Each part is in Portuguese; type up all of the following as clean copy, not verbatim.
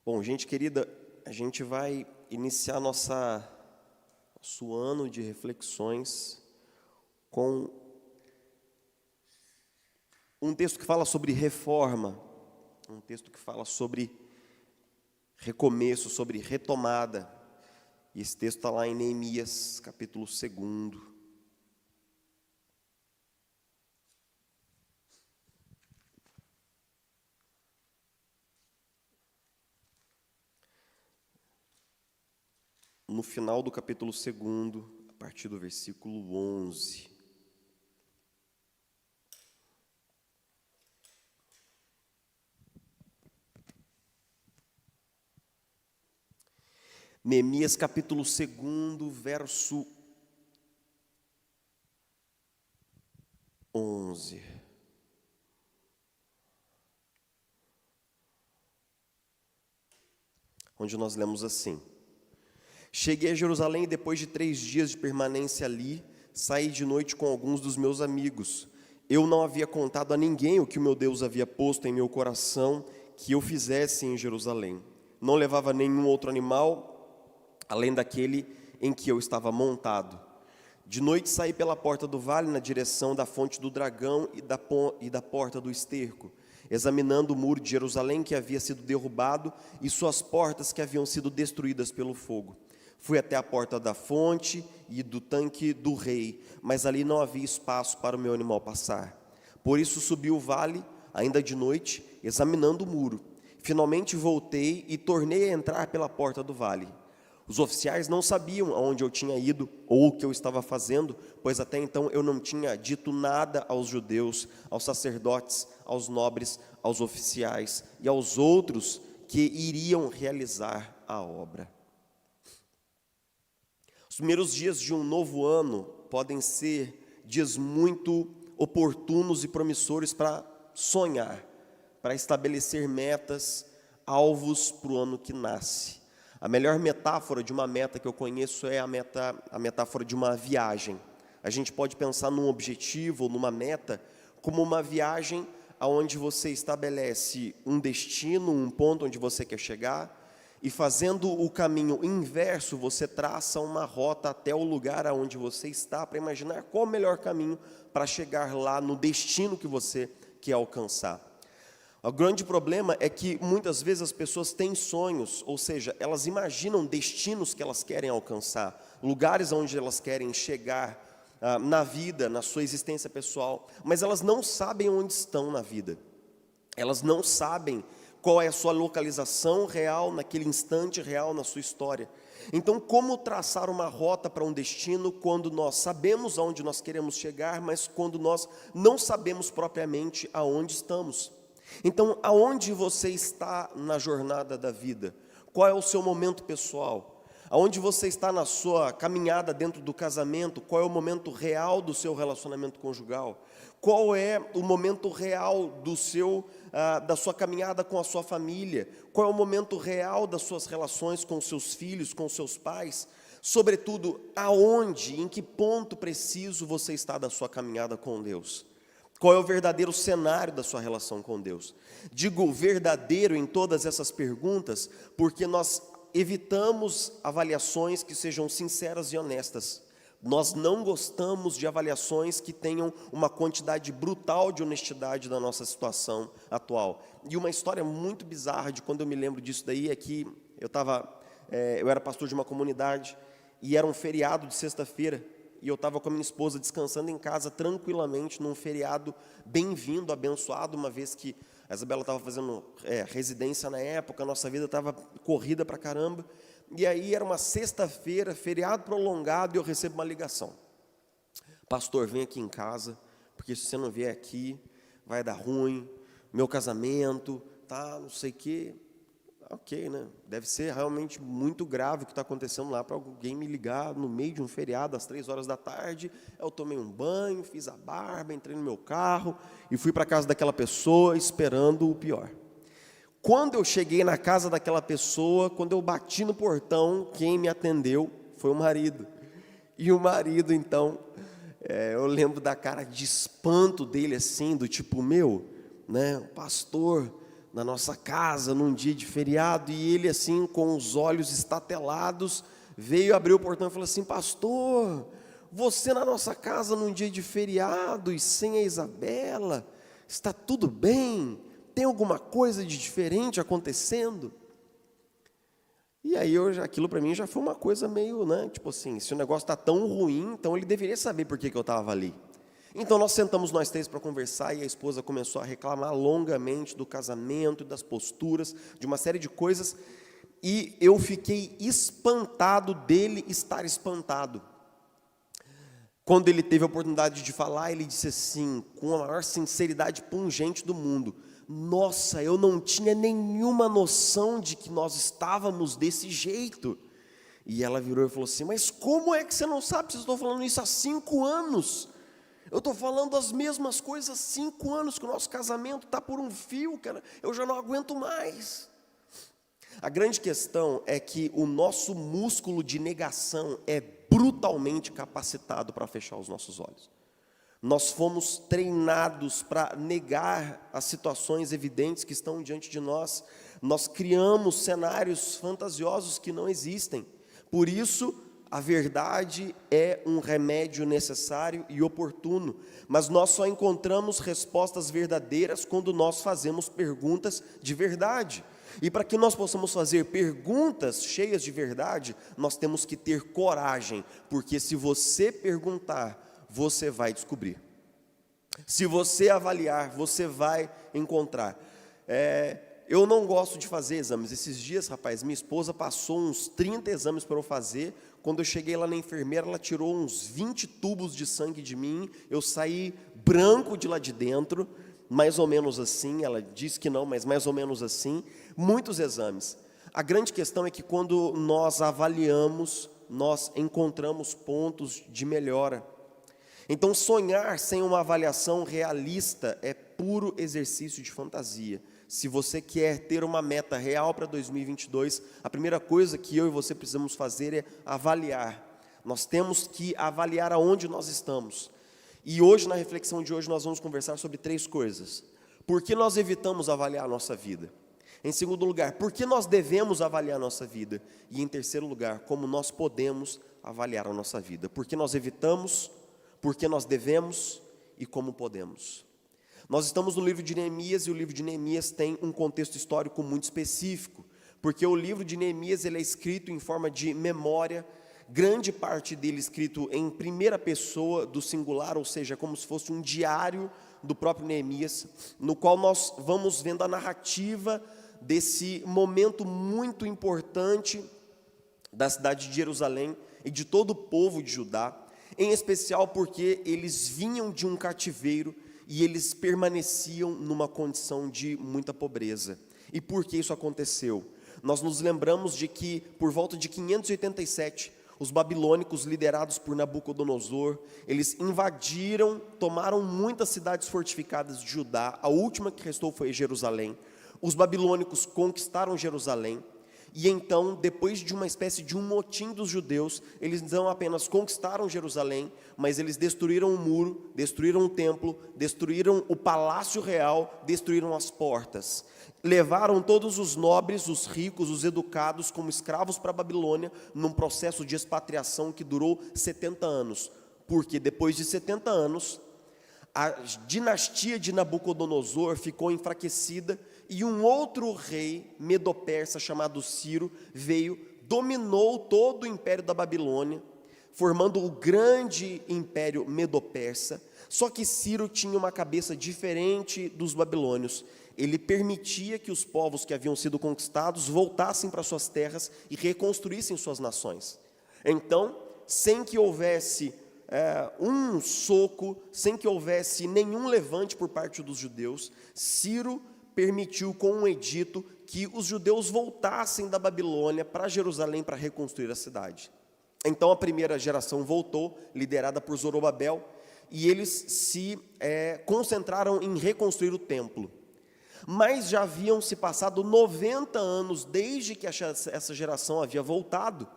Bom, gente querida, a gente vai iniciar nosso ano de reflexões com um texto que fala sobre reforma, um texto que fala sobre recomeço, sobre retomada. E esse texto está lá em Neemias, capítulo 2. No final do capítulo 2, a partir do versículo 11. Neemias capítulo 2, verso 11. Onde nós lemos assim: Cheguei a Jerusalém e depois de 3 dias de permanência ali, saí de noite com alguns dos meus amigos. Eu não havia contado a ninguém o que o meu Deus havia posto em meu coração que eu fizesse em Jerusalém. Não levava nenhum outro animal, além daquele em que eu estava montado. De noite saí pela porta do vale na direção da fonte do dragão e da porta do esterco, examinando o muro de Jerusalém que havia sido derrubado e suas portas que haviam sido destruídas pelo fogo. Fui até a porta da fonte e do tanque do rei, mas ali não havia espaço para o meu animal passar. Por isso subi o vale, ainda de noite, examinando o muro. Finalmente voltei e tornei a entrar pela porta do vale. Os oficiais não sabiam aonde eu tinha ido ou o que eu estava fazendo, pois até então eu não tinha dito nada aos judeus, aos sacerdotes, aos nobres, aos oficiais e aos outros que iriam realizar a obra. Os primeiros dias de um novo ano podem ser dias muito oportunos e promissores para sonhar, para estabelecer metas, alvos para o ano que nasce. A melhor metáfora de uma meta que eu conheço é a metáfora de uma viagem. A gente pode pensar num objetivo ou numa meta como uma viagem onde você estabelece um destino, um ponto onde você quer chegar, e fazendo o caminho inverso, você traça uma rota até o lugar onde você está, para imaginar qual o melhor caminho para chegar lá no destino que você quer alcançar. O grande problema é que muitas vezes as pessoas têm sonhos, ou seja, elas imaginam destinos que elas querem alcançar, lugares onde elas querem chegar na vida, na sua existência pessoal, mas elas não sabem onde estão na vida, elas não sabem qual é a sua localização real, naquele instante real na sua história. Então, como traçar uma rota para um destino quando nós sabemos aonde nós queremos chegar, mas quando nós não sabemos propriamente aonde estamos? Então, aonde você está na jornada da vida? Qual é o seu momento pessoal? Aonde você está na sua caminhada dentro do casamento? Qual é o momento real do seu relacionamento conjugal? Qual é o momento real da sua caminhada com a sua família? Qual é o momento real das suas relações com os seus filhos, com os seus pais? Sobretudo, aonde, em que ponto preciso você está da sua caminhada com Deus? Qual é o verdadeiro cenário da sua relação com Deus? Digo verdadeiro em todas essas perguntas, porque nós evitamos avaliações que sejam sinceras e honestas. Nós não gostamos de avaliações que tenham uma quantidade brutal de honestidade da nossa situação atual. E uma história muito bizarra de quando eu me lembro disso daí é que eu era pastor de uma comunidade e era um feriado de sexta-feira e eu estava com a minha esposa descansando em casa tranquilamente num feriado bem-vindo, abençoado, uma vez que a Isabela estava fazendo residência na época, a nossa vida estava corrida pra caramba. E aí era uma sexta-feira, feriado prolongado, e eu recebo uma ligação. Pastor, vem aqui em casa, porque se você não vier aqui, vai dar ruim, meu casamento, tá, não sei o quê. Ok, né? Deve ser realmente muito grave o que está acontecendo lá para alguém me ligar no meio de um feriado, às 3 horas da tarde. Eu tomei um banho, fiz a barba, entrei no meu carro e fui para a casa daquela pessoa esperando o pior. Quando eu cheguei na casa daquela pessoa, quando eu bati no portão, quem me atendeu foi o marido. E o marido, então, eu lembro da cara de espanto dele, assim, do tipo, né, o pastor na nossa casa num dia de feriado, e ele assim com os olhos estatelados veio abrir o portão e falou assim: pastor, você na nossa casa num dia de feriado e sem a Isabela, está tudo bem? Tem alguma coisa de diferente acontecendo? E aí aquilo para mim já foi uma coisa meio, né, tipo assim, se o negócio está tão ruim, então ele deveria saber por que eu estava ali. Então nós sentamos nós três para conversar, e a esposa começou a reclamar longamente do casamento, das posturas, de uma série de coisas, e eu fiquei espantado dele estar espantado. Quando ele teve a oportunidade de falar, ele disse assim, com a maior sinceridade pungente do mundo: nossa, eu não tinha nenhuma noção de que nós estávamos desse jeito. E ela virou e falou assim: mas como é que você não sabe se eu estou falando isso há 5 anos? Eu estou falando as mesmas coisas há 5 anos, que o nosso casamento está por um fio, cara, eu já não aguento mais. A grande questão é que o nosso músculo de negação é brutalmente capacitado para fechar os nossos olhos. Nós fomos treinados para negar as situações evidentes que estão diante de nós. Nós criamos cenários fantasiosos que não existem. Por isso, a verdade é um remédio necessário e oportuno, mas nós só encontramos respostas verdadeiras quando nós fazemos perguntas de verdade. E para que nós possamos fazer perguntas cheias de verdade, nós temos que ter coragem, porque se você perguntar, você vai descobrir. Se você avaliar, você vai encontrar. Eu não gosto de fazer exames. Esses dias, rapaz, minha esposa passou uns 30 exames para eu fazer. Quando eu cheguei lá na enfermeira, ela tirou uns 20 tubos de sangue de mim. Eu saí branco de lá de dentro, mais ou menos assim. Ela disse que não, mas mais ou menos assim. Muitos exames. A grande questão é que quando nós avaliamos, nós encontramos pontos de melhora. Então, sonhar sem uma avaliação realista é puro exercício de fantasia. Se você quer ter uma meta real para 2022, a primeira coisa que eu e você precisamos fazer é avaliar. Nós temos que avaliar aonde nós estamos. E hoje, na reflexão de hoje, nós vamos conversar sobre 3 coisas. Por que nós evitamos avaliar a nossa vida? Em segundo lugar, por que nós devemos avaliar a nossa vida? E em terceiro lugar, como nós podemos avaliar a nossa vida? Por que nós evitamos, por que nós devemos e como podemos? Nós estamos no livro de Neemias, e o livro de Neemias tem um contexto histórico muito específico, porque o livro de Neemias ele é escrito em forma de memória, grande parte dele escrito em primeira pessoa do singular, ou seja, como se fosse um diário do próprio Neemias, no qual nós vamos vendo a narrativa desse momento muito importante da cidade de Jerusalém e de todo o povo de Judá, em especial porque eles vinham de um cativeiro e eles permaneciam numa condição de muita pobreza. E por que isso aconteceu? Nós nos lembramos de que, por volta de 587, os babilônicos, liderados por Nabucodonosor, eles invadiram, tomaram muitas cidades fortificadas de Judá. A última que restou foi Jerusalém. Os babilônicos conquistaram Jerusalém. E então, depois de uma espécie de um motim dos judeus, eles não apenas conquistaram Jerusalém, mas eles destruíram o muro, destruíram o templo, destruíram o palácio real, destruíram as portas. Levaram todos os nobres, os ricos, os educados como escravos para a Babilônia, num processo de expatriação que durou 70 anos. Porque depois de 70 anos, a dinastia de Nabucodonosor ficou enfraquecida, e um outro rei medo-persa chamado Ciro veio, dominou todo o império da Babilônia, formando o grande império medo-persa. Só que Ciro tinha uma cabeça diferente dos babilônios. Ele permitia que os povos que haviam sido conquistados voltassem para suas terras e reconstruíssem suas nações. Então, sem que houvesse um soco, sem que houvesse nenhum levante por parte dos judeus, Ciro permitiu com um edito que os judeus voltassem da Babilônia para Jerusalém para reconstruir a cidade. Então a primeira geração voltou, liderada por Zorobabel, e eles se concentraram em reconstruir o templo. Mas já haviam se passado 90 anos desde que essa geração havia voltado.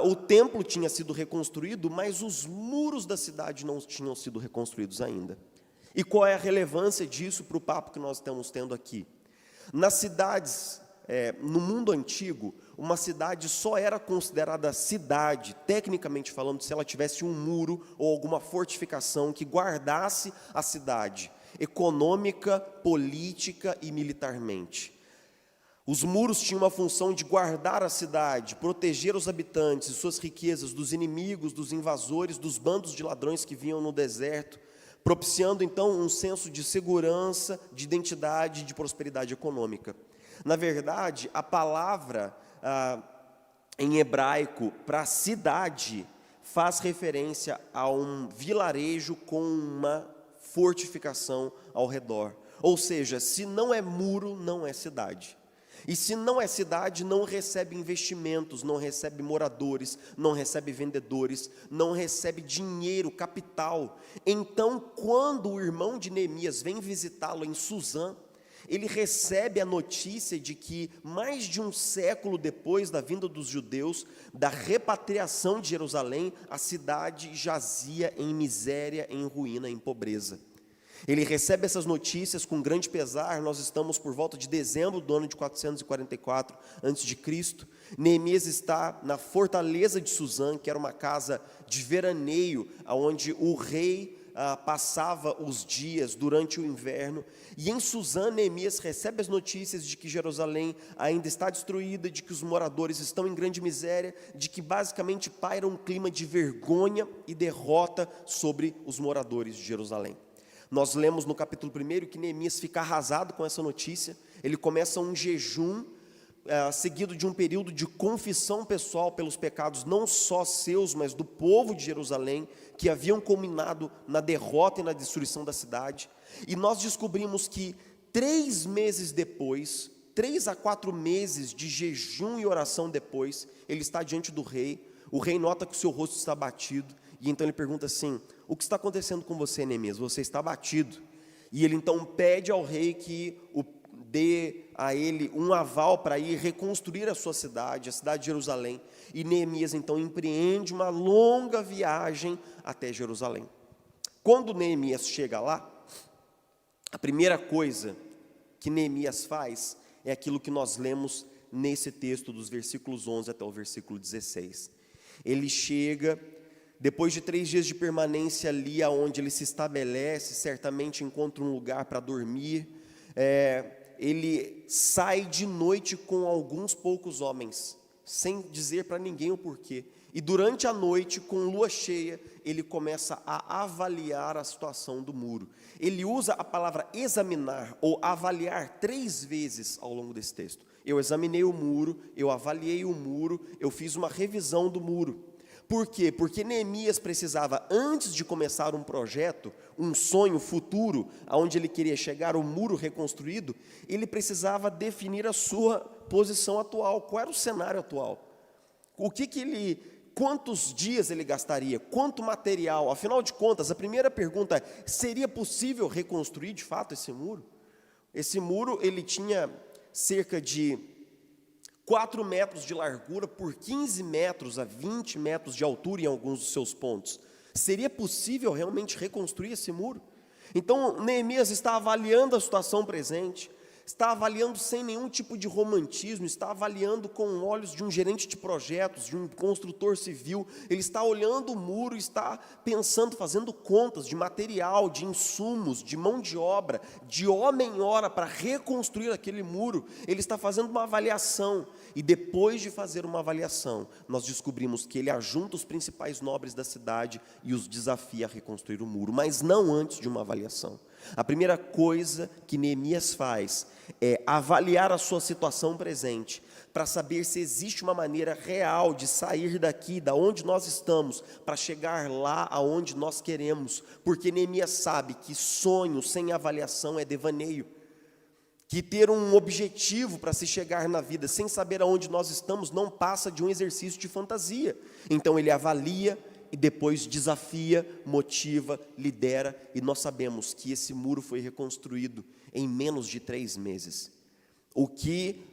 O templo tinha sido reconstruído, mas os muros da cidade não tinham sido reconstruídos ainda. E qual é a relevância disso para o papo que nós estamos tendo aqui? Nas cidades, no mundo antigo, uma cidade só era considerada cidade, tecnicamente falando, se ela tivesse um muro ou alguma fortificação que guardasse a cidade, econômica, política e militarmente. Os muros tinham uma função de guardar a cidade, proteger os habitantes e suas riquezas dos inimigos, dos invasores, dos bandos de ladrões que vinham no deserto, propiciando então um senso de segurança, de identidade e de prosperidade econômica. Na verdade, a palavra em hebraico para cidade faz referência a um vilarejo com uma fortificação ao redor. Ou seja, se não é muro, não é cidade. E se não é cidade, não recebe investimentos, não recebe moradores, não recebe vendedores, não recebe dinheiro, capital. Então, quando o irmão de Neemias vem visitá-lo em Suzã, ele recebe a notícia de que mais de um século depois da vinda dos judeus, da repatriação de Jerusalém, a cidade jazia em miséria, em ruína, em pobreza. Ele recebe essas notícias com grande pesar. Nós estamos por volta de dezembro do ano de 444 a.C. Neemias está na fortaleza de Suzã, que era uma casa de veraneio, onde o rei passava os dias durante o inverno. E em Suzã, Neemias recebe as notícias de que Jerusalém ainda está destruída, de que os moradores estão em grande miséria, de que basicamente paira um clima de vergonha e derrota sobre os moradores de Jerusalém. Nós lemos no capítulo 1 que Neemias fica arrasado com essa notícia. Ele começa um jejum, seguido de um período de confissão pessoal pelos pecados, não só seus, mas do povo de Jerusalém, que haviam culminado na derrota e na destruição da cidade. E nós descobrimos que 3 meses depois, 3 a 4 meses de jejum e oração depois, ele está diante do rei. O rei nota que o seu rosto está abatido, e então ele pergunta assim: o que está acontecendo com você, Neemias? Você está abatido. E ele então pede ao rei que dê a ele um aval para ir reconstruir a sua cidade, a cidade de Jerusalém. E Neemias então empreende uma longa viagem até Jerusalém. Quando Neemias chega lá, a primeira coisa que Neemias faz é aquilo que nós lemos nesse texto dos versículos 11 até o versículo 16. Ele chega, depois de 3 dias de permanência ali, aonde ele se estabelece, certamente encontra um lugar para dormir. Ele sai de noite com alguns poucos homens, sem dizer para ninguém o porquê. E durante a noite, com lua cheia, ele começa a avaliar a situação do muro. Ele usa a palavra examinar ou avaliar 3 vezes ao longo desse texto. Eu examinei o muro, eu avaliei o muro, eu fiz uma revisão do muro. Por quê? Porque Neemias precisava, antes de começar um projeto, um sonho futuro, aonde ele queria chegar, o muro reconstruído, ele precisava definir a sua posição atual. Qual era o cenário atual? Quantos dias ele gastaria? Quanto material? Afinal de contas, a primeira pergunta é: seria possível reconstruir de fato esse muro? Esse muro, ele tinha cerca de 4 metros de largura por 15 metros a 20 metros de altura em alguns dos seus pontos. Seria possível realmente reconstruir esse muro? Então, Neemias está avaliando a situação presente, está avaliando sem nenhum tipo de romantismo, está avaliando com olhos de um gerente de projetos, de um construtor civil. Ele está olhando o muro, está pensando, fazendo contas de material, de insumos, de mão de obra, de homem hora para reconstruir aquele muro. Ele está fazendo uma avaliação, e depois de fazer uma avaliação, nós descobrimos que ele ajunta os principais nobres da cidade e os desafia a reconstruir o muro, mas não antes de uma avaliação. A primeira coisa que Neemias faz é avaliar a sua situação presente, para saber se existe uma maneira real de sair daqui, da onde nós estamos, para chegar lá aonde nós queremos, porque Neemias sabe que sonho sem avaliação é devaneio, que ter um objetivo para se chegar na vida sem saber aonde nós estamos não passa de um exercício de fantasia. Então ele avalia e depois desafia, motiva, lidera, e nós sabemos que esse muro foi reconstruído em menos de 3 meses. O que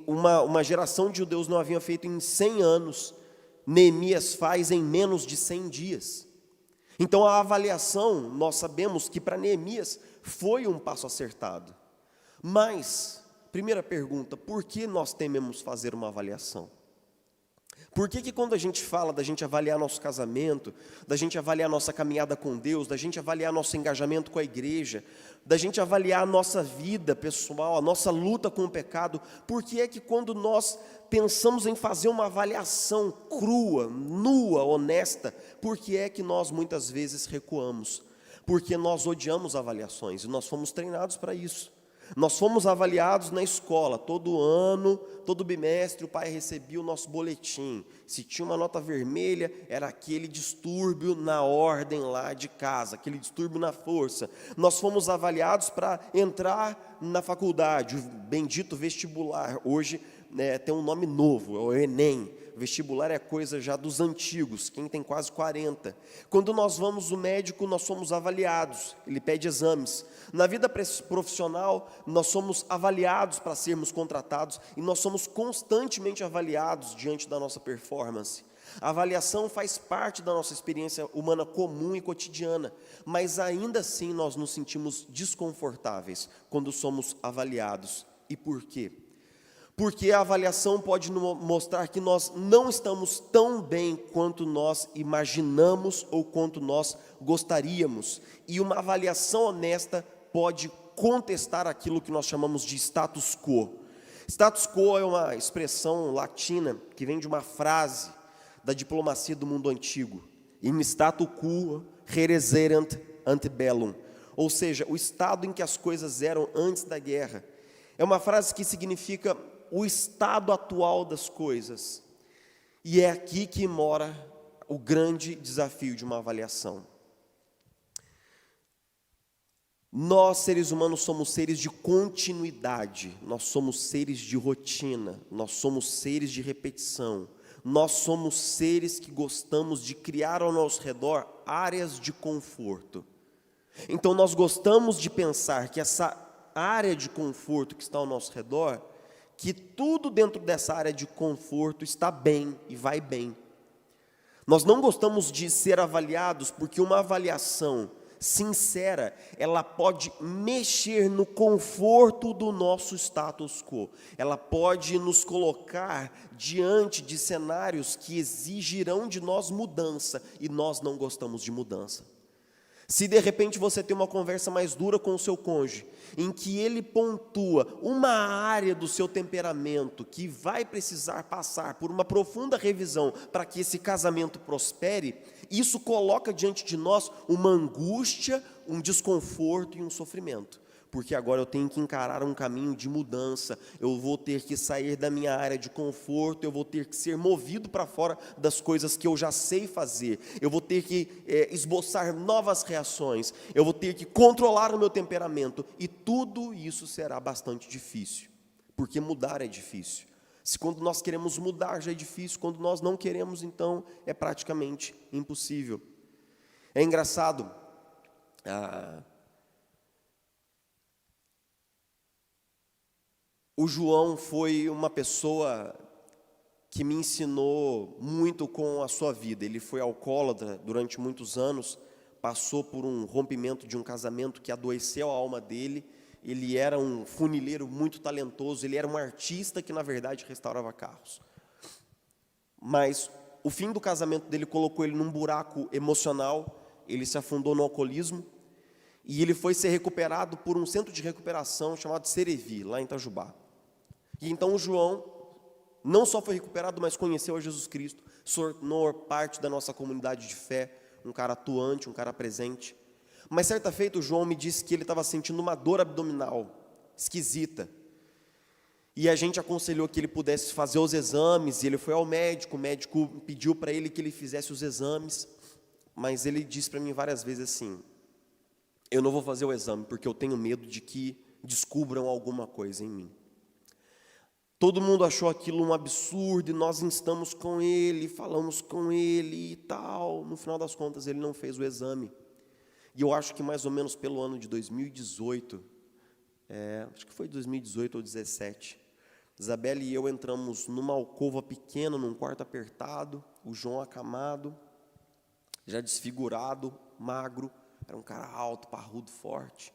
uma geração de judeus não havia feito em 100 anos, Neemias faz em menos de 100 dias. Então a avaliação, nós sabemos que para Neemias foi um passo acertado. Mas Primeira pergunta: por que nós tememos fazer uma avaliação? Por que quando a gente fala da gente avaliar nosso casamento, da gente avaliar nossa caminhada com Deus, da gente avaliar nosso engajamento com a igreja, da gente avaliar a nossa vida pessoal, a nossa luta com o pecado, por que é que quando nós pensamos em fazer uma avaliação crua, nua, honesta, por que é que nós muitas vezes recuamos? Porque nós odiamos avaliações e nós fomos treinados para isso. Nós fomos avaliados na escola, todo ano, todo bimestre, o pai recebia o nosso boletim. Se tinha uma nota vermelha, era aquele distúrbio na ordem lá de casa, aquele distúrbio na força. Nós fomos avaliados para entrar na faculdade, o bendito vestibular. Hoje tem um nome novo, é o Enem. Vestibular é coisa já dos antigos, quem tem quase 40. Quando nós vamos no médico, nós somos avaliados, ele pede exames. Na vida profissional, nós somos avaliados para sermos contratados e nós somos constantemente avaliados diante da nossa performance. A avaliação faz parte da nossa experiência humana comum e cotidiana, mas ainda assim nós nos sentimos desconfortáveis quando somos avaliados. E por quê? Porque a avaliação pode mostrar que nós não estamos tão bem quanto nós imaginamos ou quanto nós gostaríamos. E uma avaliação honesta pode contestar aquilo que nós chamamos de status quo. Status quo é uma expressão latina que vem de uma frase da diplomacia do mundo antigo. In statu quo rereserant ante bellum. Ou seja, o estado em que as coisas eram antes da guerra. É uma frase que significa o estado atual das coisas. E é aqui que mora o grande desafio de uma avaliação. Nós, seres humanos, somos seres de continuidade, nós somos seres de rotina, nós somos seres de repetição, nós somos seres que gostamos de criar ao nosso redor áreas de conforto. Então nós gostamos de pensar que essa área de conforto que está ao nosso redor, que tudo dentro dessa área de conforto está bem e vai bem. Nós não gostamos de ser avaliados porque uma avaliação sincera, ela pode mexer no conforto do nosso status quo. Ela pode nos colocar diante de cenários que exigirão de nós mudança e nós não gostamos de mudança. Se de repente você tem uma conversa mais dura com o seu cônjuge, em que ele pontua uma área do seu temperamento que vai precisar passar por uma profunda revisão para que esse casamento prospere, isso coloca diante de nós uma angústia, um desconforto e um sofrimento. Porque agora eu tenho que encarar um caminho de mudança, eu vou ter que sair da minha área de conforto, eu vou ter que ser movido para fora das coisas que eu já sei fazer, eu vou ter que esboçar novas reações, eu vou ter que controlar o meu temperamento, e tudo isso será bastante difícil, porque mudar é difícil. Se quando nós queremos mudar já é difícil, quando nós não queremos, então é praticamente impossível. É engraçado, o João foi uma pessoa que me ensinou muito com a sua vida. Ele foi alcoólatra durante muitos anos, passou por um rompimento de um casamento que adoeceu a alma dele. Ele era um funileiro muito talentoso, ele era um artista que na verdade restaurava carros. Mas o fim do casamento dele colocou ele num buraco emocional, ele se afundou no alcoolismo, e ele foi ser recuperado por um centro de recuperação chamado Serevi, lá em Itajubá. E então o João não só foi recuperado, mas conheceu a Jesus Cristo, se tornou parte da nossa comunidade de fé, um cara atuante, um cara presente. Mas certa feita o João me disse que ele estava sentindo uma dor abdominal esquisita. E a gente aconselhou que ele pudesse fazer os exames, e ele foi ao médico, o médico pediu para ele que ele fizesse os exames, mas ele disse para mim várias vezes assim: eu não vou fazer o exame, porque eu tenho medo de que descubram alguma coisa em mim. Todo mundo achou aquilo um absurdo, e nós instamos com ele, falamos com ele e tal. No final das contas, ele não fez o exame. E eu acho que mais ou menos pelo ano de 2018, acho que foi 2018 ou 2017, Isabela e eu entramos numa alcova pequena, num quarto apertado, o João acamado, já desfigurado, magro, era um cara alto, parrudo, forte.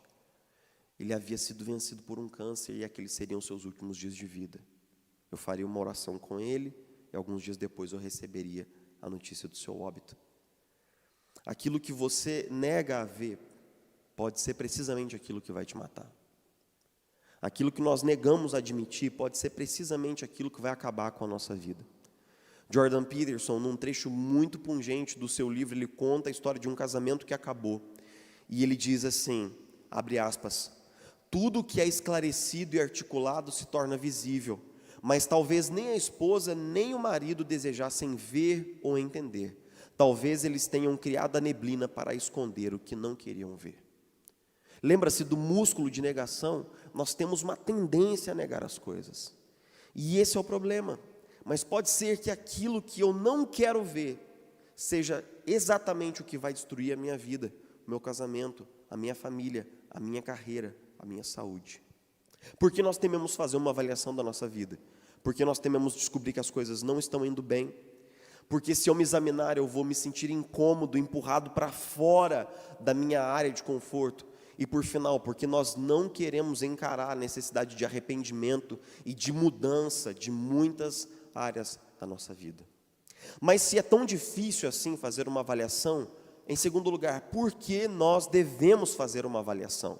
Ele havia sido vencido por um câncer e aqueles seriam seus últimos dias de vida. Eu faria uma oração com ele e alguns dias depois eu receberia a notícia do seu óbito. Aquilo que você nega a ver pode ser precisamente aquilo que vai te matar. Aquilo que nós negamos a admitir pode ser precisamente aquilo que vai acabar com a nossa vida. Jordan Peterson, num trecho muito pungente do seu livro, ele conta a história de um casamento que acabou. E ele diz assim, abre aspas, tudo que é esclarecido e articulado se torna visível, mas talvez nem a esposa nem o marido desejassem ver ou entender. Talvez eles tenham criado a neblina para esconder o que não queriam ver. Lembra-se do músculo de negação? Nós temos uma tendência a negar as coisas. E esse é o problema. Mas pode ser que aquilo que eu não quero ver seja exatamente o que vai destruir a minha vida, o meu casamento, a minha família, a minha carreira, a minha saúde. Porque nós tememos fazer uma avaliação da nossa vida? Porque nós tememos descobrir que as coisas não estão indo bem? Porque se eu me examinar, eu vou me sentir incômodo, empurrado para fora da minha área de conforto. E por final, porque nós não queremos encarar a necessidade de arrependimento e de mudança de muitas áreas da nossa vida. Mas se é tão difícil assim fazer uma avaliação, em segundo lugar, por que nós devemos fazer uma avaliação?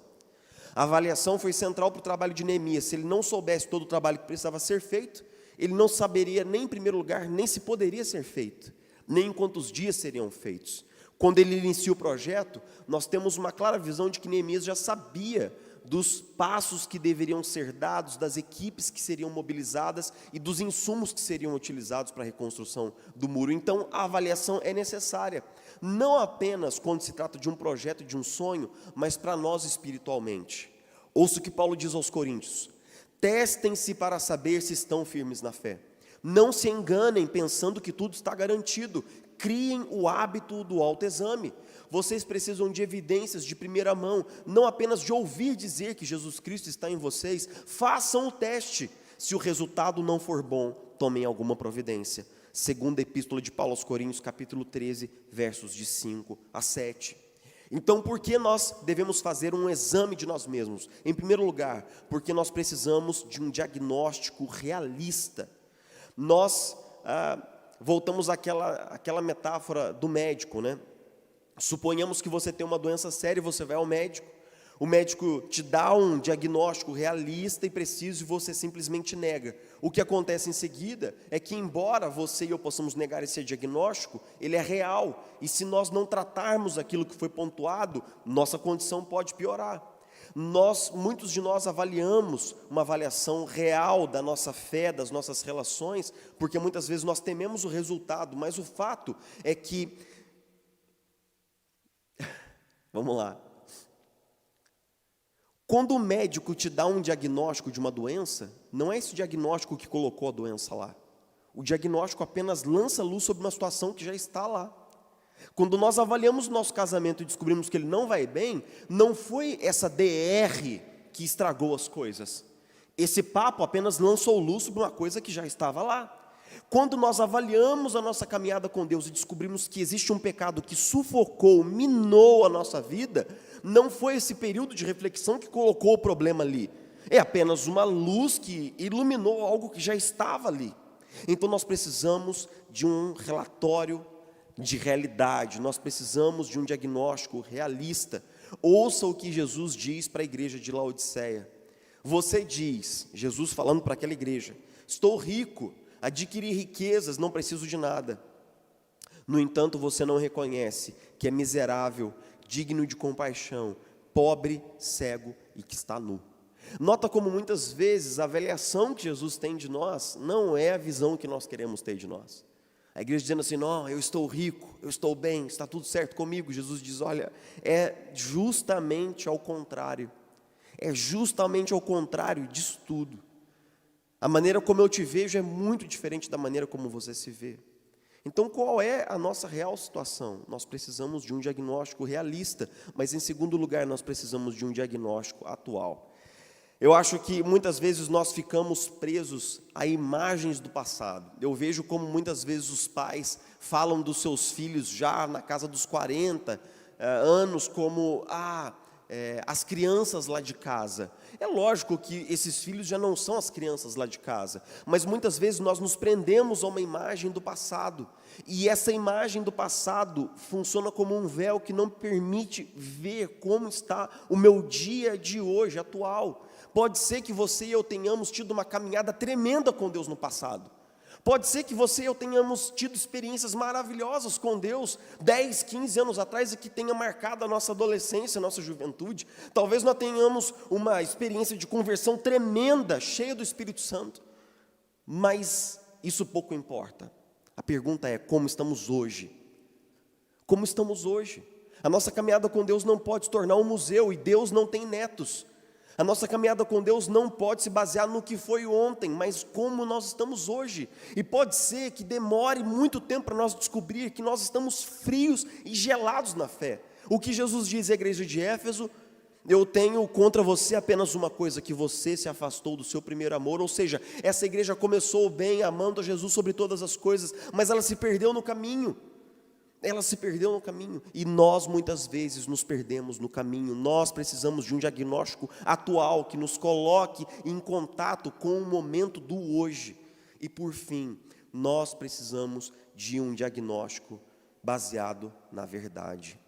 A avaliação foi central para o trabalho de Neemias. Se ele não soubesse todo o trabalho que precisava ser feito, ele não saberia nem em primeiro lugar, nem se poderia ser feito, nem em quantos dias seriam feitos. Quando ele inicia o projeto, nós temos uma clara visão de que Neemias já sabia dos passos que deveriam ser dados, das equipes que seriam mobilizadas e dos insumos que seriam utilizados para a reconstrução do muro. Então, a avaliação é necessária, não apenas quando se trata de um projeto, de um sonho, mas para nós espiritualmente. Ouça o que Paulo diz aos Coríntios: testem-se para saber se estão firmes na fé. Não se enganem pensando que tudo está garantido. Criem o hábito do autoexame. Vocês precisam de evidências de primeira mão, não apenas de ouvir dizer que Jesus Cristo está em vocês. Façam o teste. Se o resultado não for bom, tomem alguma providência. Segunda Epístola de Paulo aos Coríntios, capítulo 13, versos de 5 a 7. Então, por que nós devemos fazer um exame de nós mesmos? Em primeiro lugar, porque nós precisamos de um diagnóstico realista. Nós voltamos àquela metáfora do médico, né? Suponhamos que você tem uma doença séria e você vai ao médico. O médico te dá um diagnóstico realista e preciso e você simplesmente nega. O que acontece em seguida é que, embora você e eu possamos negar esse diagnóstico, ele é real. E se nós não tratarmos aquilo que foi pontuado, nossa condição pode piorar. Muitos de nós avaliamos uma avaliação real da nossa fé, das nossas relações, porque muitas vezes nós tememos o resultado, mas o fato é que, vamos lá, quando o médico te dá um diagnóstico de uma doença, não é esse diagnóstico que colocou a doença lá. O diagnóstico apenas lança luz sobre uma situação que já está lá. Quando nós avaliamos o nosso casamento e descobrimos que ele não vai bem, não foi essa DR que estragou as coisas. Esse papo apenas lançou luz sobre uma coisa que já estava lá. Quando nós avaliamos a nossa caminhada com Deus e descobrimos que existe um pecado que sufocou, minou a nossa vida, não foi esse período de reflexão que colocou o problema ali. É apenas uma luz que iluminou algo que já estava ali. Então nós precisamos de um relatório de realidade, nós precisamos de um diagnóstico realista. Ouça o que Jesus diz para a igreja de Laodiceia. Você diz, Jesus falando para aquela igreja: estou rico, adquiri riquezas, não preciso de nada. No entanto, você não reconhece que é miserável, digno de compaixão, pobre, cego e que está nu. Nota como muitas vezes a avaliação que Jesus tem de nós não é a visão que nós queremos ter de nós. A igreja dizendo assim: não, eu estou rico, eu estou bem, está tudo certo comigo. Jesus diz: olha, é justamente ao contrário. É justamente ao contrário disso tudo. A maneira como eu te vejo é muito diferente da maneira como você se vê. Então, qual é a nossa real situação? Nós precisamos de um diagnóstico realista, mas em segundo lugar, nós precisamos de um diagnóstico atual. Eu acho que muitas vezes nós ficamos presos a imagens do passado. Eu vejo como muitas vezes os pais falam dos seus filhos já na casa dos 40 anos, como: as crianças lá de casa. É lógico que esses filhos já não são as crianças lá de casa, mas muitas vezes nós nos prendemos a uma imagem do passado, e essa imagem do passado funciona como um véu que não permite ver como está o meu dia de hoje, atual. Pode ser que você e eu tenhamos tido uma caminhada tremenda com Deus no passado. Pode ser que você e eu tenhamos tido experiências maravilhosas com Deus 10, 15 anos atrás e que tenha marcado a nossa adolescência, a nossa juventude. Talvez nós tenhamos uma experiência de conversão tremenda, cheia do Espírito Santo. Mas isso pouco importa. A pergunta é: como estamos hoje? Como estamos hoje? A nossa caminhada com Deus não pode se tornar um museu, e Deus não tem netos. A nossa caminhada com Deus não pode se basear no que foi ontem, mas como nós estamos hoje. E pode ser que demore muito tempo para nós descobrir que nós estamos frios e gelados na fé. O que Jesus diz à igreja de Éfeso: eu tenho contra você apenas uma coisa, que você se afastou do seu primeiro amor. Ou seja, essa igreja começou bem, amando a Jesus sobre todas as coisas, mas ela se perdeu no caminho. Ela se perdeu no caminho, e nós muitas vezes nos perdemos no caminho. Nós precisamos de um diagnóstico atual, que nos coloque em contato com o momento do hoje. E por fim, nós precisamos de um diagnóstico baseado na verdade.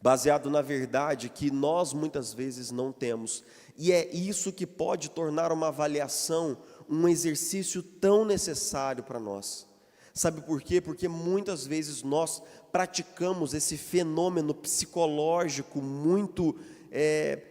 Baseado na verdade que nós muitas vezes não temos. E é isso que pode tornar uma avaliação um exercício tão necessário para nós. Sabe por quê? Porque muitas vezes nós praticamos esse fenômeno psicológico muito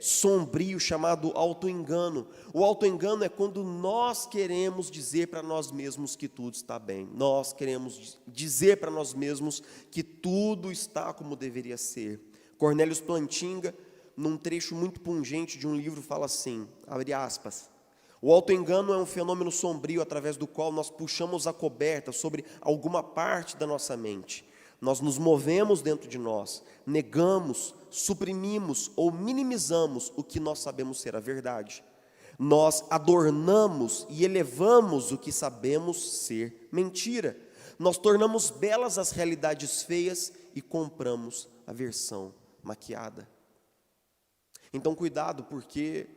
sombrio chamado autoengano. O autoengano é quando nós queremos dizer para nós mesmos que tudo está bem. Nós queremos dizer para nós mesmos que tudo está como deveria ser. Cornélios Plantinga, num trecho muito pungente de um livro, fala assim, abre aspas: o autoengano é um fenômeno sombrio através do qual nós puxamos a coberta sobre alguma parte da nossa mente. Nós nos movemos dentro de nós, negamos, suprimimos ou minimizamos o que nós sabemos ser a verdade. Nós adornamos e elevamos o que sabemos ser mentira. Nós tornamos belas as realidades feias e compramos a versão maquiada. Então cuidado, porque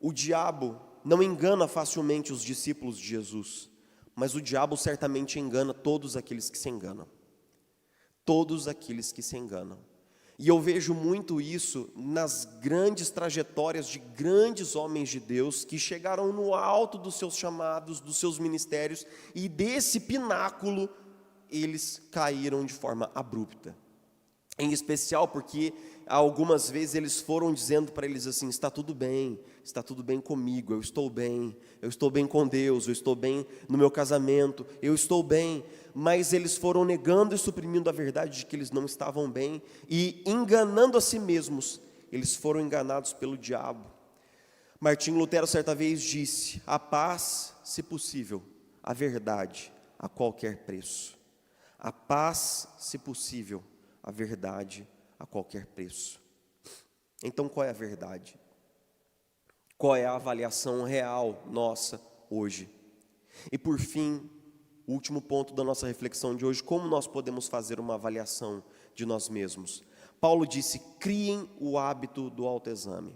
o diabo não engana facilmente os discípulos de Jesus, mas o diabo certamente engana todos aqueles que se enganam. Todos aqueles que se enganam. E eu vejo muito isso nas grandes trajetórias de grandes homens de Deus que chegaram no alto dos seus chamados, dos seus ministérios, e desse pináculo eles caíram de forma abrupta. Em especial porque algumas vezes eles foram dizendo para eles assim: está tudo bem comigo, eu estou bem com Deus, eu estou bem no meu casamento, eu estou bem. Mas eles foram negando e suprimindo a verdade de que eles não estavam bem, e enganando a si mesmos, eles foram enganados pelo diabo. Martinho Lutero certa vez disse: a paz, se possível, a verdade a qualquer preço. A paz, se possível, a verdade a qualquer preço. Então, qual é a verdade? Qual é a avaliação real nossa hoje? E por fim, o último ponto da nossa reflexão de hoje: como nós podemos fazer uma avaliação de nós mesmos? Paulo disse: criem o hábito do autoexame.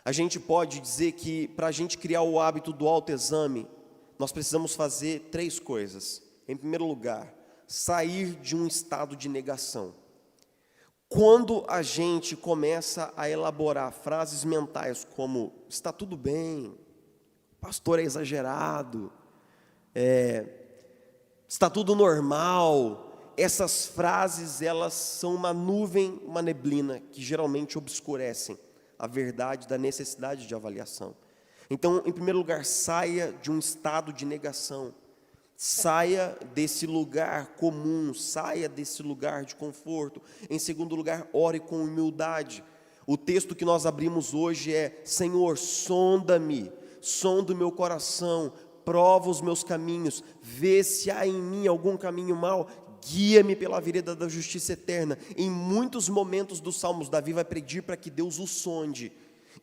A gente pode dizer que para a gente criar o hábito do autoexame, nós precisamos fazer 3 coisas. Em primeiro lugar, sair de um estado de negação. Quando a gente começa a elaborar frases mentais como está tudo bem, pastor é exagerado, está tudo normal, essas frases elas são uma nuvem, uma neblina que geralmente obscurecem a verdade da necessidade de avaliação. Então, em primeiro lugar, saia de um estado de negação. Saia desse lugar comum, saia desse lugar de conforto. Em segundo lugar, ore com humildade. O texto que nós abrimos hoje é: Senhor, sonda-me, sonda o meu coração, prova os meus caminhos, vê se há em mim algum caminho mau, guia-me pela vereda da justiça eterna. Em muitos momentos dos Salmos, Davi vai pedir para que Deus o sonde.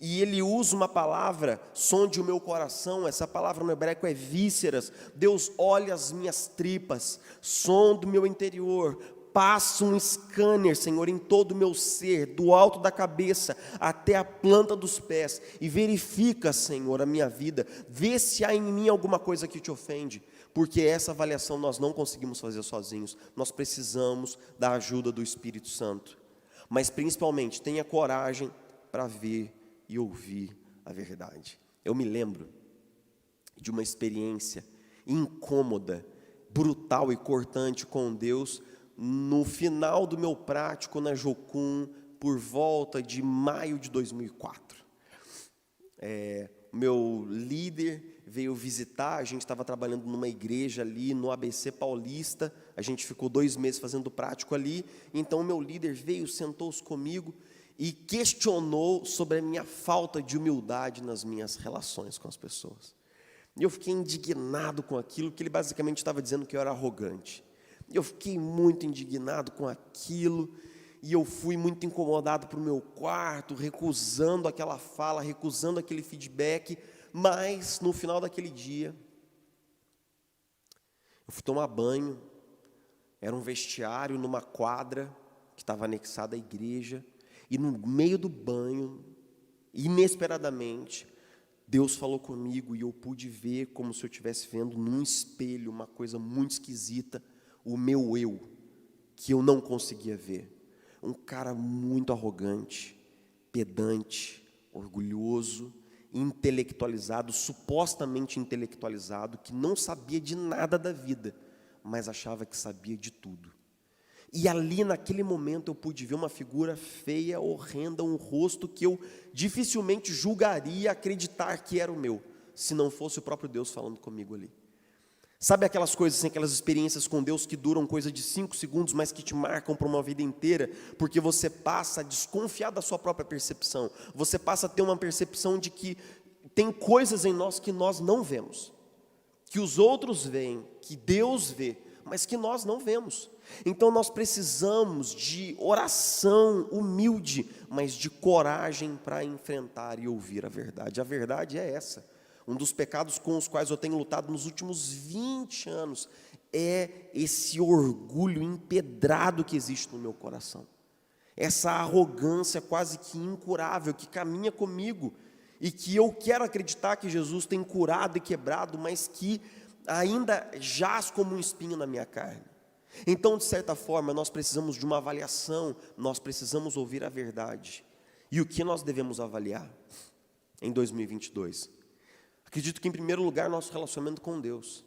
E ele usa uma palavra, sonde o meu coração. Essa palavra no hebraico é vísceras. Deus olha as minhas tripas, sonda o meu interior, Passa um scanner, Senhor, em todo o meu ser, do alto da cabeça até a planta dos pés, e verifica, Senhor, a minha vida, vê se há em mim alguma coisa que te ofende, porque essa avaliação nós não conseguimos fazer sozinhos, nós precisamos da ajuda do Espírito Santo. Mas principalmente, tenha coragem para ver e ouvir a verdade. Eu me lembro de uma experiência incômoda, brutal e cortante com Deus, no final do meu prático na Jocum, por volta de maio de 2004. Meu líder veio visitar, a gente estava trabalhando numa igreja ali no ABC Paulista, a gente ficou 2 meses fazendo prático ali, então o meu líder veio, sentou-se comigo e questionou sobre a minha falta de humildade nas minhas relações com as pessoas. E eu fiquei indignado com aquilo, que ele basicamente estava dizendo que eu era arrogante. Eu fiquei muito indignado com aquilo, e eu fui muito incomodado para o meu quarto, recusando aquela fala, recusando aquele feedback, mas no final daquele dia, eu fui tomar banho, era um vestiário numa quadra, que estava anexada à igreja, e no meio do banho, inesperadamente, Deus falou comigo, e eu pude ver como se eu estivesse vendo num espelho, uma coisa muito esquisita, o meu eu, que eu não conseguia ver. Um cara muito arrogante, pedante, orgulhoso, intelectualizado, supostamente intelectualizado, que não sabia de nada da vida, mas achava que sabia de tudo. E ali naquele momento eu pude ver uma figura feia, horrenda, um rosto que eu dificilmente julgaria acreditar que era o meu, se não fosse o próprio Deus falando comigo ali. Sabe aquelas coisas assim, aquelas experiências com Deus que duram coisa de 5 segundos, mas que te marcam por uma vida inteira, porque você passa a desconfiar da sua própria percepção, você passa a ter uma percepção de que tem coisas em nós que nós não vemos, que os outros veem, que Deus vê, mas que nós não vemos. Então nós precisamos de oração humilde, mas de coragem para enfrentar e ouvir a verdade. A verdade é essa. Um dos pecados com os quais eu tenho lutado nos últimos 20 anos é esse orgulho empedrado que existe no meu coração. Essa arrogância quase que incurável que caminha comigo e que eu quero acreditar que Jesus tem curado e quebrado, mas que ainda jaz como um espinho na minha carne. Então, de certa forma, nós precisamos de uma avaliação, nós precisamos ouvir a verdade. E o que nós devemos avaliar em 2022? Acredito que, em primeiro lugar, nosso relacionamento com Deus.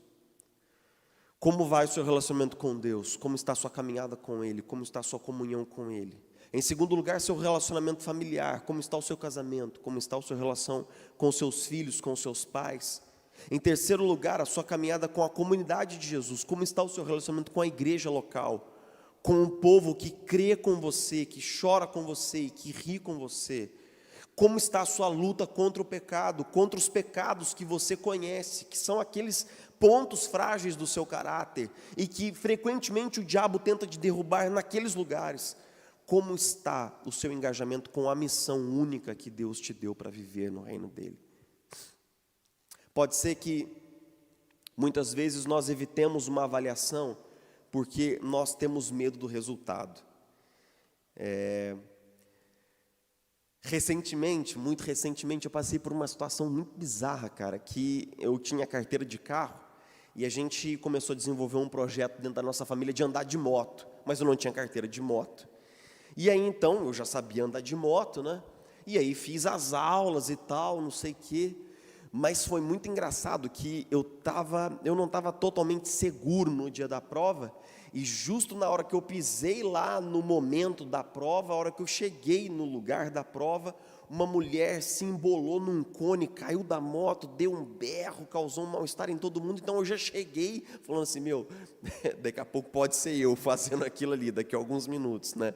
Como vai o seu relacionamento com Deus? Como está a sua caminhada com Ele? Como está a sua comunhão com Ele? Em segundo lugar, seu relacionamento familiar. Como está o seu casamento? Como está a sua relação com os seus filhos, com os seus pais? Em terceiro lugar, a sua caminhada com a comunidade de Jesus. Como está o seu relacionamento com a igreja local? Com o povo que crê com você, que chora com você e que ri com você? Como está a sua luta contra o pecado, contra os pecados que você conhece, que são aqueles pontos frágeis do seu caráter e que frequentemente o diabo tenta de derrubar naqueles lugares? Como está o seu engajamento com a missão única que Deus te deu para viver no reino dele? Pode ser que muitas vezes nós evitemos uma avaliação porque nós temos medo do resultado. Muito recentemente, eu passei por uma situação muito bizarra, cara, que eu tinha carteira de carro e a gente começou a desenvolver um projeto dentro da nossa família de andar de moto, mas eu não tinha carteira de moto. E aí, então, eu já sabia andar de moto, né? E aí fiz as aulas e tal, não sei o quê, mas foi muito engraçado que eu não estava totalmente seguro no dia da prova, e justo na hora que eu pisei lá no momento da prova, a hora que eu cheguei no lugar da prova, uma mulher se embolou num cone, caiu da moto, deu um berro, causou um mal-estar em todo mundo. Então eu já cheguei falando assim, daqui a pouco pode ser eu fazendo aquilo ali, daqui a alguns minutos, né?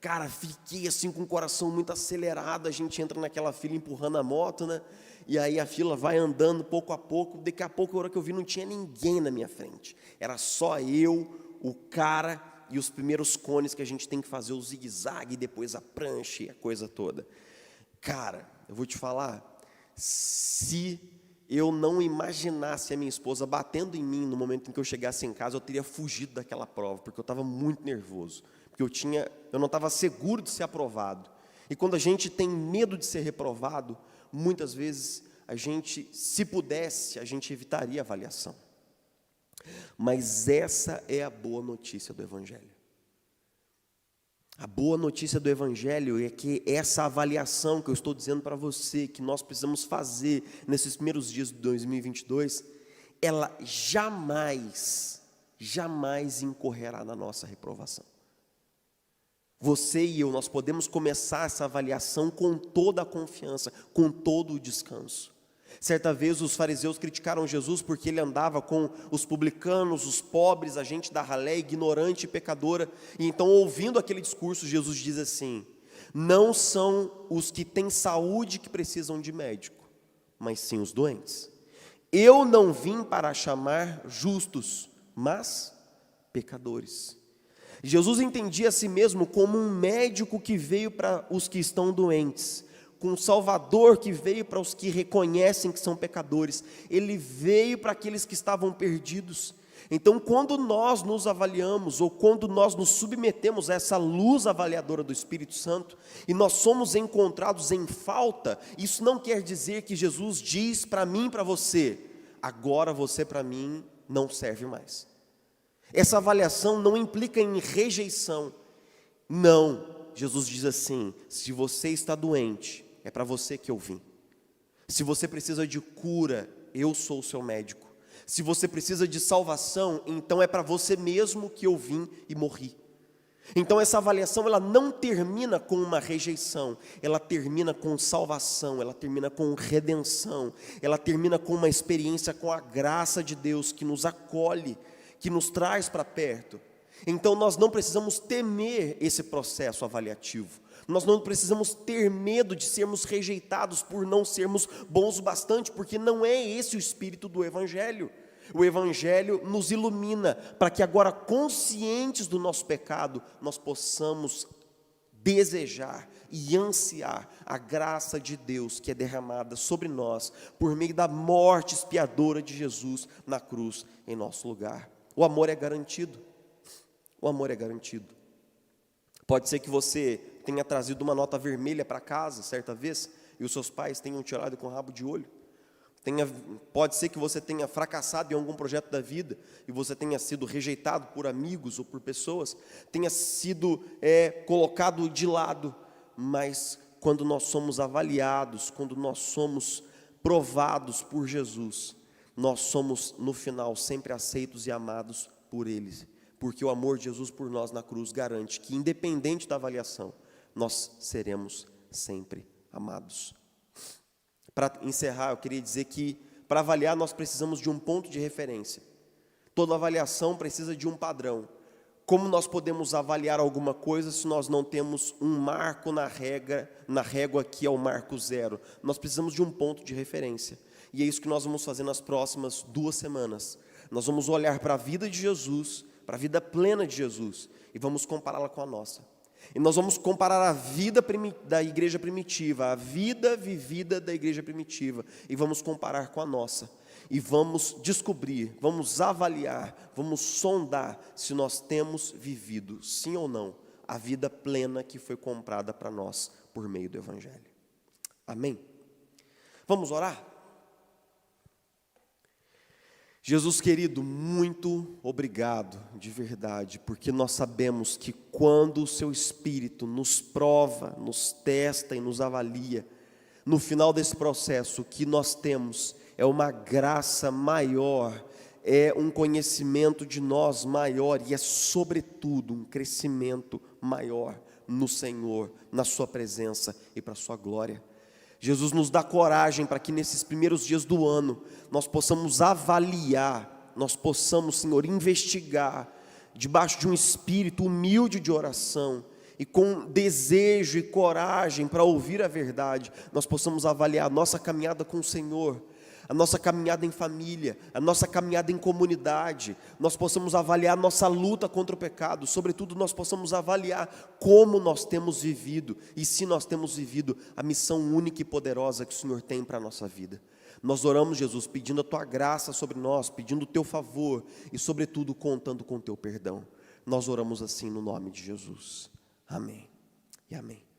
Cara, fiquei assim com o coração muito acelerado, a gente entra naquela fila empurrando a moto, né? E aí a fila vai andando pouco a pouco, daqui a pouco, a hora que eu vi, não tinha ninguém na minha frente. Era só eu, o cara e os primeiros cones que a gente tem que fazer, o zigue-zague, depois a prancha e a coisa toda. Cara, eu vou te falar, se eu não imaginasse a minha esposa batendo em mim no momento em que eu chegasse em casa, eu teria fugido daquela prova, porque eu estava muito nervoso, porque eu não estava seguro de ser aprovado. E quando a gente tem medo de ser reprovado, muitas vezes a gente, se pudesse, a gente evitaria a avaliação. Mas essa é a boa notícia do Evangelho. A boa notícia do Evangelho é que essa avaliação que eu estou dizendo para você, que nós precisamos fazer nesses primeiros dias de 2022, ela jamais incorrerá na nossa reprovação. Você e eu, nós podemos começar essa avaliação com toda a confiança, com todo o descanso. Certa vez os fariseus criticaram Jesus porque ele andava com os publicanos, os pobres, a gente da ralé, ignorante e pecadora. E então, ouvindo aquele discurso, Jesus diz assim: não são os que têm saúde que precisam de médico, mas sim os doentes. Eu não vim para chamar justos, mas pecadores. Jesus entendia a si mesmo como um médico que veio para os que estão doentes, com um Salvador que veio para os que reconhecem que são pecadores. Ele veio para aqueles que estavam perdidos. Então, quando nós nos avaliamos, ou quando nós nos submetemos a essa luz avaliadora do Espírito Santo, e nós somos encontrados em falta, isso não quer dizer que Jesus diz para mim e para você: agora você para mim não serve mais. Essa avaliação não implica em rejeição. Não, Jesus diz assim: se você está doente, é para você que eu vim. Se você precisa de cura, eu sou o seu médico. Se você precisa de salvação, então é para você mesmo que eu vim e morri. Então essa avaliação, ela não termina com uma rejeição, ela termina com salvação, ela termina com redenção, ela termina com uma experiência com a graça de Deus que nos acolhe, que nos traz para perto. Então nós não precisamos temer esse processo avaliativo. Nós não precisamos ter medo de sermos rejeitados por não sermos bons o bastante, porque não é esse o espírito do Evangelho. O Evangelho nos ilumina para que agora, conscientes do nosso pecado, nós possamos desejar e ansiar a graça de Deus que é derramada sobre nós por meio da morte expiadora de Jesus na cruz em nosso lugar. O amor é garantido. O amor é garantido. Pode ser que você tenha trazido uma nota vermelha para casa certa vez e os seus pais tenham te olhado com rabo de olho. Pode ser que você tenha fracassado em algum projeto da vida e você tenha sido rejeitado por amigos ou por pessoas, tenha sido colocado de lado. Mas quando nós somos avaliados, quando nós somos provados por Jesus, nós somos no final sempre aceitos e amados por Ele, porque o amor de Jesus por nós na cruz garante que, independente da avaliação, nós seremos sempre amados. Para encerrar, eu queria dizer que, para avaliar, nós precisamos de um ponto de referência. Toda avaliação precisa de um padrão. Como nós podemos avaliar alguma coisa se nós não temos um marco na régua que é o marco zero? Nós precisamos de um ponto de referência. E é isso que nós vamos fazer nas próximas 2 semanas. Nós vamos olhar para a vida de Jesus, para a vida plena de Jesus, e vamos compará-la com a nossa. E nós vamos comparar a vida da igreja primitiva, a vida vivida da igreja primitiva, e vamos comparar com a nossa. E vamos descobrir, vamos avaliar, vamos sondar se nós temos vivido, sim ou não, a vida plena que foi comprada para nós por meio do Evangelho. Amém? Vamos orar? Jesus querido, muito obrigado, de verdade, porque nós sabemos que quando o Seu Espírito nos prova, nos testa e nos avalia, no final desse processo o que nós temos é uma graça maior, é um conhecimento de nós maior e é sobretudo um crescimento maior no Senhor, na Sua presença e para a Sua glória. Jesus nos dá coragem para que nesses primeiros dias do ano nós possamos avaliar, nós possamos, Senhor, investigar, debaixo de um espírito humilde de oração e com desejo e coragem para ouvir a verdade, nós possamos avaliar a nossa caminhada com o Senhor, a nossa caminhada em família, a nossa caminhada em comunidade, nós possamos avaliar a nossa luta contra o pecado, sobretudo nós possamos avaliar como nós temos vivido, e se nós temos vivido a missão única e poderosa que o Senhor tem para a nossa vida. Nós oramos, Jesus, pedindo a Tua graça sobre nós, pedindo o Teu favor e, sobretudo, contando com o Teu perdão. Nós oramos assim no nome de Jesus. Amém e amém.